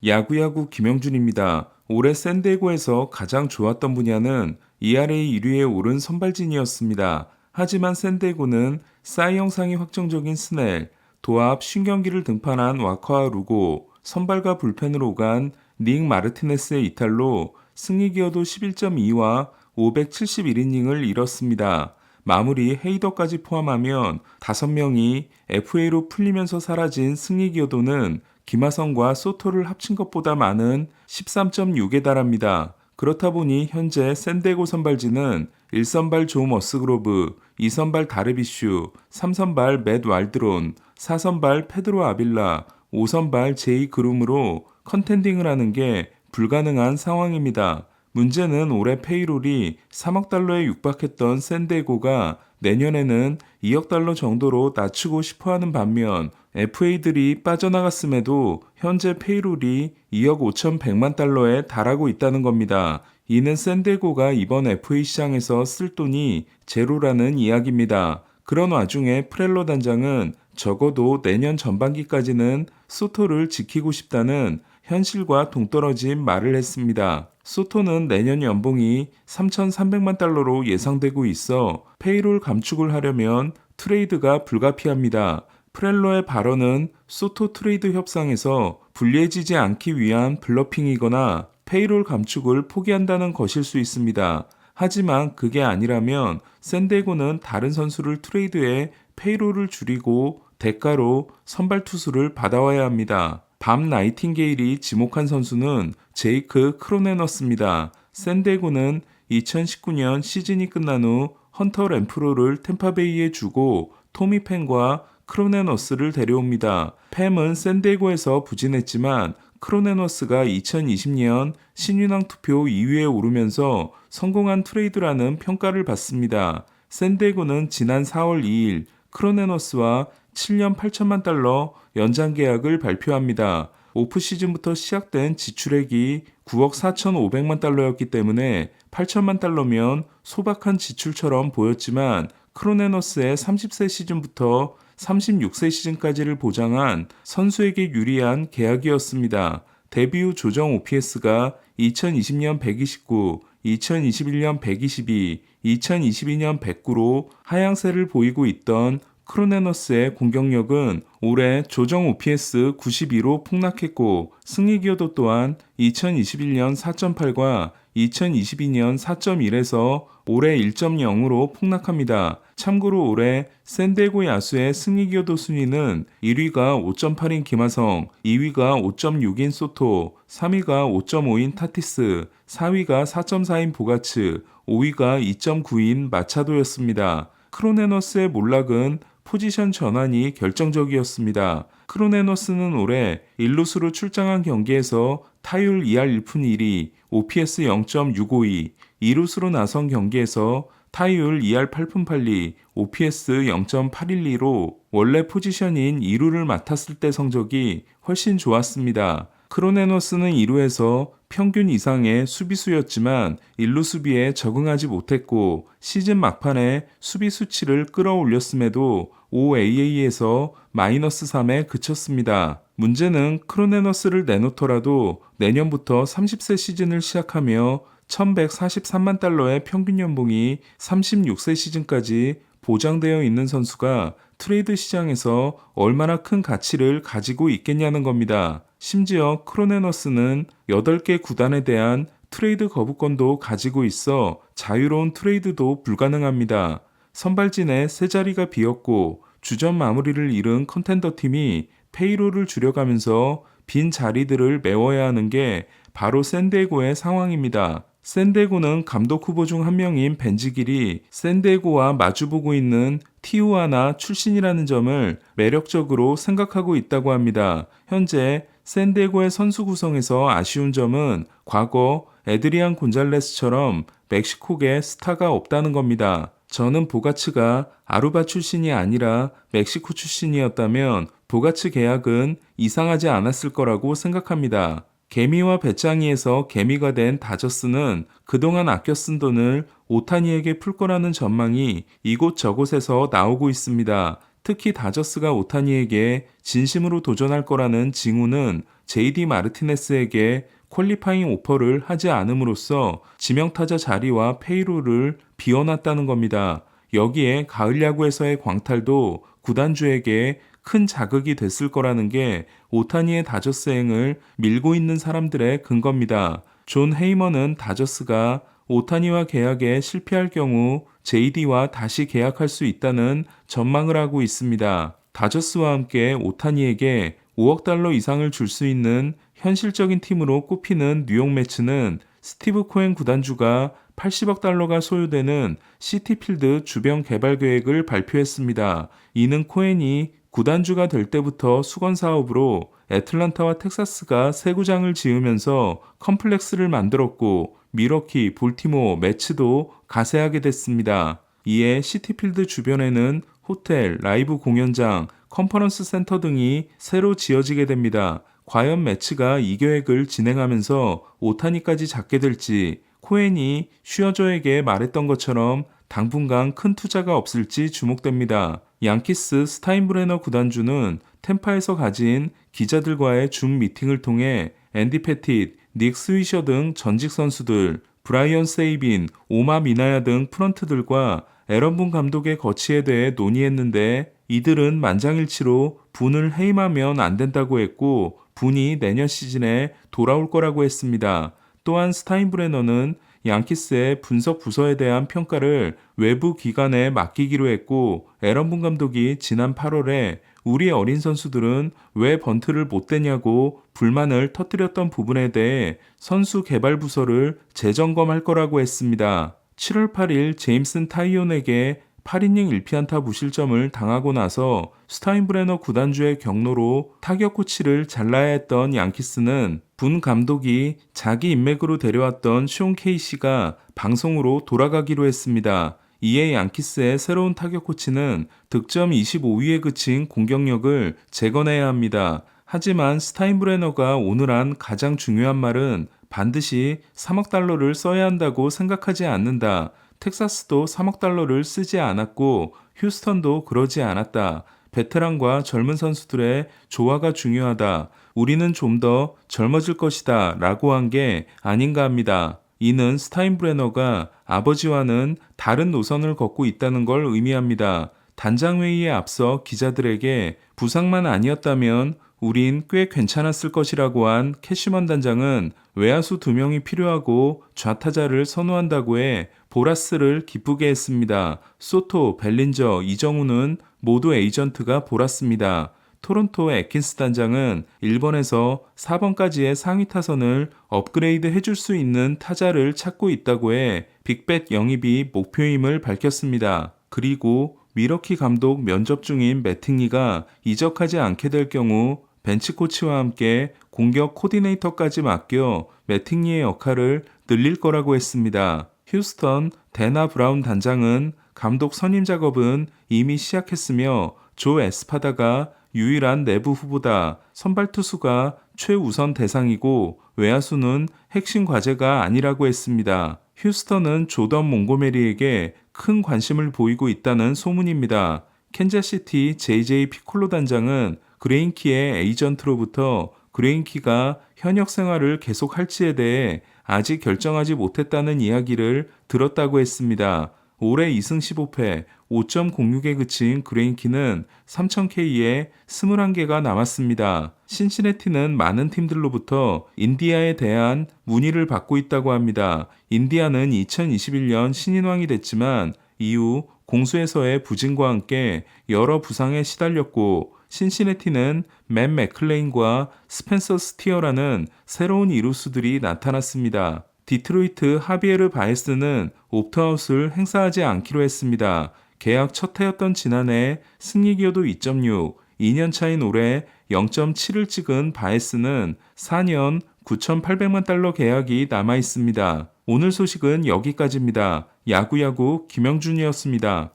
야구야구 김영준입니다. 올해 샌디에고에서 가장 좋았던 분야는 ERA 1위에 오른 선발진이었습니다. 하지만 샌디에고는 사이 영상이 확정적인 스넬, 도합 50경기를 등판한 와카와 루고, 선발과 불펜으로 오간 닉 마르티네스의 이탈로 승리 기여도 11.2와 571이닝을 잃었습니다. 마무리 헤이더까지 포함하면 5명이 FA로 풀리면서 사라진 승리 기여도는 김하성과 소토를 합친 것보다 많은 13.6에 달합니다. 그렇다 보니 현재 샌디에고 선발진은 1선발 조 머스그로브, 2선발 다르비슈, 3선발 맷 왈드론, 4선발 페드로 아빌라, 5선발 제이 그룸으로 컨텐딩을 하는 게 불가능한 상황입니다. 문제는 올해 페이롤이 3억 달러에 육박했던 샌디에고가 내년에는 2억 달러 정도로 낮추고 싶어하는 반면 FA들이 빠져나갔음에도 현재 페이롤이 2억 5,100만 달러에 달하고 있다는 겁니다. 이는 샌디에고가 이번 FA 시장에서 쓸 돈이 제로라는 이야기입니다. 그런 와중에 프렐로 단장은 적어도 내년 전반기까지는 소토를 지키고 싶다는 현실과 동떨어진 말을 했습니다. 소토는 내년 연봉이 3,300만 달러로 예상되고 있어 페이롤 감축을 하려면 트레이드가 불가피합니다. 프렐로의 발언은 소토 트레이드 협상에서 불리해지지 않기 위한 블러핑이거나 페이롤 감축을 포기한다는 것일 수 있습니다. 하지만 그게 아니라면 샌디에고는 다른 선수를 트레이드해 페이롤을 줄이고 대가로 선발 투수를 받아와야 합니다. 밤 나이팅게일이 지목한 선수는 제이크 크로네너스입니다. 샌디에고는 2019년 시즌이 끝난 후 헌터 램프로를 템파베이에 주고 토미 펜과 크로네너스를 데려옵니다. 팸은 샌디에고에서 부진했지만 크로네너스가 2020년 신인왕 투표 2위에 오르면서 성공한 트레이드라는 평가를 받습니다. 샌디에고는 지난 4월 2일 크로네너스와 7년 8천만 달러 연장 계약을 발표합니다. 오프 시즌부터 시작된 지출액이 9억 4,500만 달러였기 때문에 8천만 달러면 소박한 지출처럼 보였지만 크로네너스의 30세 시즌부터 36세 시즌까지를 보장한 선수에게 유리한 계약이었습니다. 데뷔 후 조정 OPS가 2020년 129, 2021년 122, 2022년 109로 하향세를 보이고 있던 크로네너스의 공격력은 올해 조정 OPS 92로 폭락했고 승리 기여도 또한 2021년 4.8과 2022년 4.1에서 올해 1.0으로 폭락합니다. 참고로 올해 샌디에고 야수의 승리 기여도 순위는 1위가 5.8인 김하성, 2위가 5.6인 소토, 3위가 5.5인 타티스, 4위가 4.4인 보가츠, 5위가 2.9인 마차도였습니다. 크로네너스의 몰락은 포지션 전환이 결정적이었습니다. 크로네너스는 올해 1루수로 출장한 경기에서 타율 2할 1푼 1위, OPS 0.652, 2루수로 나선 경기에서 타율 2할 8푼 8리, OPS 0.812로 원래 포지션인 2루를 맡았을 때 성적이 훨씬 좋았습니다. 크로네너스는 2루에서 평균 이상의 수비수였지만 1루 수비에 적응하지 못했고 시즌 막판에 수비 수치를 끌어올렸음에도 OAA에서 -3에 그쳤습니다. 문제는 크로네너스를 내놓더라도 내년부터 30세 시즌을 시작하며 1,143만 달러의 평균 연봉이 36세 시즌까지 보장되어 있는 선수가 트레이드 시장에서 얼마나 큰 가치를 가지고 있겠냐는 겁니다. 심지어 크로네너스는 8개 구단에 대한 트레이드 거부권도 가지고 있어 자유로운 트레이드도 불가능합니다. 선발진에 세 자리가 비었고 주전 마무리를 잃은 컨텐더 팀이 페이롤을 줄여가면서 빈 자리들을 메워야 하는 게 바로 샌디에고의 상황입니다. 샌디에고는 감독 후보 중 한 명인 벤지길이 샌디에고와 마주보고 있는 티후아나 출신이라는 점을 매력적으로 생각하고 있다고 합니다. 현재 샌디에고의 선수 구성에서 아쉬운 점은 과거 에드리안 곤잘레스처럼 멕시코계 스타가 없다는 겁니다. 저는 보가츠가 아루바 출신이 아니라 멕시코 출신이었다면 보가츠 계약은 이상하지 않았을 거라고 생각합니다. 개미와 배짱이에서 개미가 된 다저스는 그동안 아껴 쓴 돈을 오타니에게 풀 거라는 전망이 이곳저곳에서 나오고 있습니다. 특히 다저스가 오타니에게 진심으로 도전할 거라는 징후는 JD 마르티네스에게 퀄리파잉 오퍼를 하지 않음으로써 지명타자 자리와 페이롤을 비워놨다는 겁니다. 여기에 가을 야구에서의 광탈도 구단주에게 큰 자극이 됐을 거라는 게 오타니의 다저스행을 밀고 있는 사람들의 근거입니다. 존 헤이먼은 다저스가 오타니와 계약에 실패할 경우 JD와 다시 계약할 수 있다는 전망을 하고 있습니다. 다저스와 함께 오타니에게 5억 달러 이상을 줄 수 있는 현실적인 팀으로 꼽히는 뉴욕 매츠는 스티브 코엔 구단주가 80억 달러가 소요되는 시티필드 주변 개발 계획을 발표했습니다. 이는 코엔이 구단주가 될 때부터 수건 사업으로 애틀란타와 텍사스가 새 구장을 지으면서 컴플렉스를 만들었고 미러키, 볼티모어, 매츠도 가세하게 됐습니다. 이에 시티필드 주변에는 호텔, 라이브 공연장, 컨퍼런스 센터 등이 새로 지어지게 됩니다. 과연 매츠가 이 계획을 진행하면서 오타니까지 잡게 될지 코엔이 슈어저에게 말했던 것처럼 당분간 큰 투자가 없을지 주목됩니다. 양키스 스타인브레너 구단주는 템파에서 가진 기자들과의 줌 미팅을 통해 앤디 패티트, 닉 스위셔 등 전직 선수들, 브라이언 세이빈, 오마 미나야 등 프런트들과 에런 분 감독의 거취에 대해 논의했는데 이들은 만장일치로 분을 해임하면 안 된다고 했고 분이 내년 시즌에 돌아올 거라고 했습니다. 또한 스타인브레너는 양키스의 분석 부서에 대한 평가를 외부 기관에 맡기기로 했고 에런 분 감독이 지난 8월에 우리 어린 선수들은 왜 번트를 못 대냐고 불만을 터뜨렸던 부분에 대해 선수 개발 부서를 재점검할 거라고 했습니다. 7월 8일 제임슨 타이온에게 8이닝 1피안타 무실점을 당하고 나서 스타인브레너 구단주의 경로로 타격 코치를 잘라야 했던 양키스는 분 감독이 자기 인맥으로 데려왔던 숀 케이시가 방송으로 돌아가기로 했습니다. 이에 양키스의 새로운 타격 코치는 득점 25위에 그친 공격력을 재건해야 합니다. 하지만 스타인브레너가 오늘 한 가장 중요한 말은 반드시 3억 달러를 써야 한다고 생각하지 않는다. 텍사스도 3억 달러를 쓰지 않았고 휴스턴도 그러지 않았다. 베테랑과 젊은 선수들의 조화가 중요하다. 우리는 좀 더 젊어질 것이다 라고 한 게 아닌가 합니다. 이는 스타인브레너가 아버지와는 다른 노선을 걷고 있다는 걸 의미합니다. 단장회의에 앞서 기자들에게 부상만 아니었다면 우린 꽤 괜찮았을 것이라고 한 캐시먼 단장은 외야수 2명이 필요하고 좌타자를 선호한다고 해 보라스를 기쁘게 했습니다. 소토, 벨린저, 이정우는 모두 에이전트가 보랐습니다. 토론토 애킨스 단장은 1번에서 4번까지의 상위 타선을 업그레이드 해줄 수 있는 타자를 찾고 있다고 해 빅벳 영입이 목표임을 밝혔습니다. 그리고 미러키 감독 면접 중인 매팅리가 이적하지 않게 될 경우 벤치 코치와 함께 공격 코디네이터까지 맡겨 매팅리의 역할을 늘릴 거라고 했습니다. 휴스턴 데나 브라운 단장은 감독 선임 작업은 이미 시작했으며 조 에스파다가 유일한 내부 후보다. 선발 투수가 최우선 대상이고 외야수는 핵심 과제가 아니라고 했습니다. 휴스턴은 조던 몽고메리에게 큰 관심을 보이고 있다는 소문입니다. 캔자시티 JJ 피콜로 단장은 그레인키의 에이전트로부터 그레인키가 현역 생활을 계속할지에 대해 아직 결정하지 못했다는 이야기를 들었다고 했습니다. 올해 2승 15패 5.06에 그친 그레인키는 3000K에 21개가 남았습니다. 신시내티는 많은 팀들로부터 인디아에 대한 문의를 받고 있다고 합니다. 인디아는 2021년 신인왕이 됐지만 이후 공수에서의 부진과 함께 여러 부상에 시달렸고 신시내티는 맷 맥클레인과 스펜서 스티어라는 새로운 이루수들이 나타났습니다. 디트로이트 하비에르 바에스는 옵트아웃을 행사하지 않기로 했습니다. 계약 첫 해였던 지난해 승리 기여도 2.6, 2년 차인 올해 0.7을 찍은 바에스는 4년 9,800만 달러 계약이 남아 있습니다. 오늘 소식은 여기까지입니다. 야구야구 김영준이었습니다.